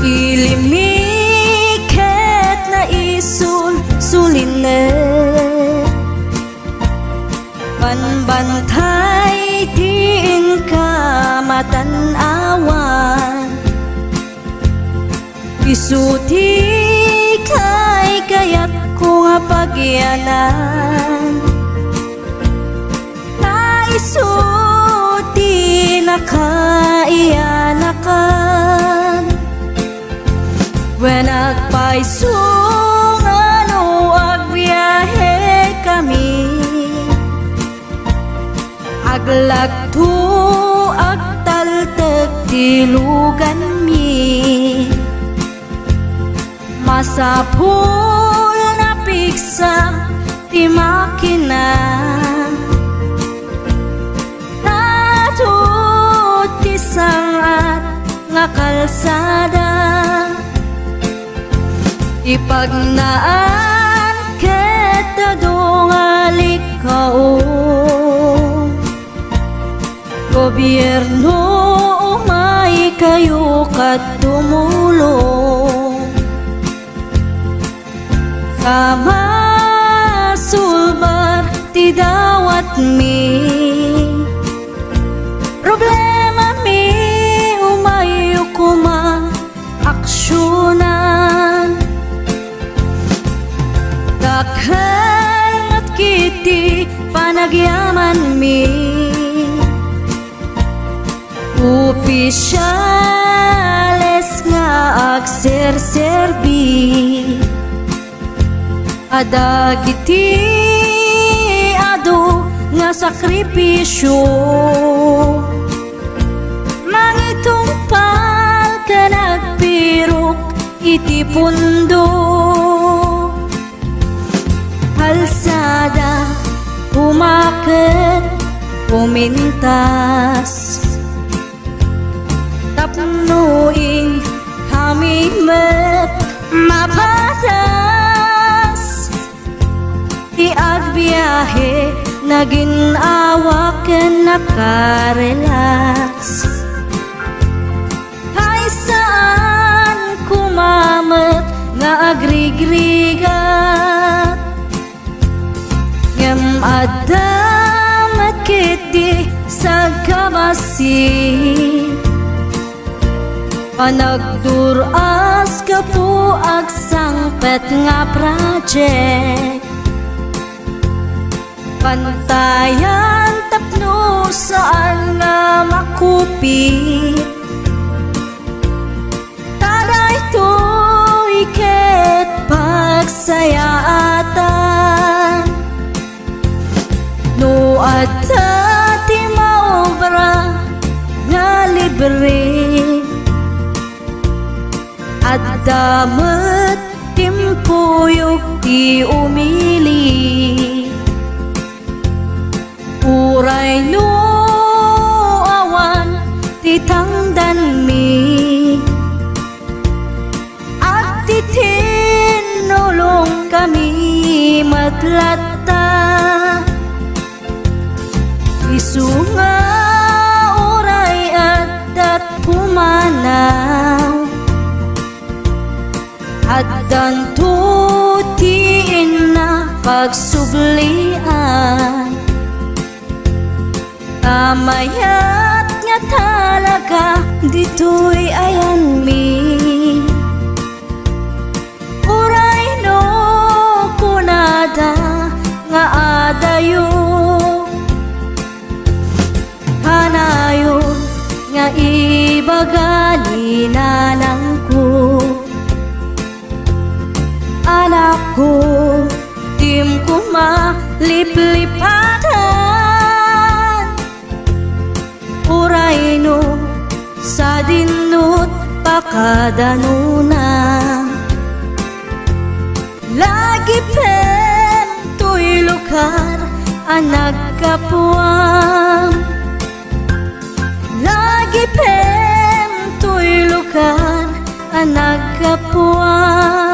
Ilimiket na isul sulinet panbantay diin ka matanawan isuti kay kayat ko nga pagyanan na isuti na kaiyanakan when agpaisong ano agbiyahe kami aglagto agtaltag tilugan mi masapul na piksa ti makina natut ti sangat nga kalsada ipagnaan ket dadungalik kao gobyerno umay kayo kat tumulong kamasulbar ti dawat mi problema mi umayo kuma aksyonan dakhan at kiti panagyaman mi opisyales nga agserserbi adagiti ado nga sakripisyo mangitumpal ka nagpirok iti pundo halsada umaket pumintas tapnuin hamimet mapatas iagbiyahe naging awaken nakarelax hay saan kumamet nga agrigrigat ngem adamet kiti sa kabasi panagduras ka po agsangpet nga project pantayan tapno saan nga makupit taday to iket pagsayaatan no adda ti maobra nga libre at damat timpuyog ti umili uray no awan ti tangdan mi at ti tinulong kami matlatta isunga uray at dat pumanaw at dantutiin na pagsublian kamayat nga talaga dito'y ayan mi uray no kunada nga adayo hanayon nga ibagali na lang ko anak ko, tim ko maliplipatan uray no sa dinut pakadanuna lagi pen to'y lugar ang nagkapuang lagi pen to'y lugar ang nagkapuang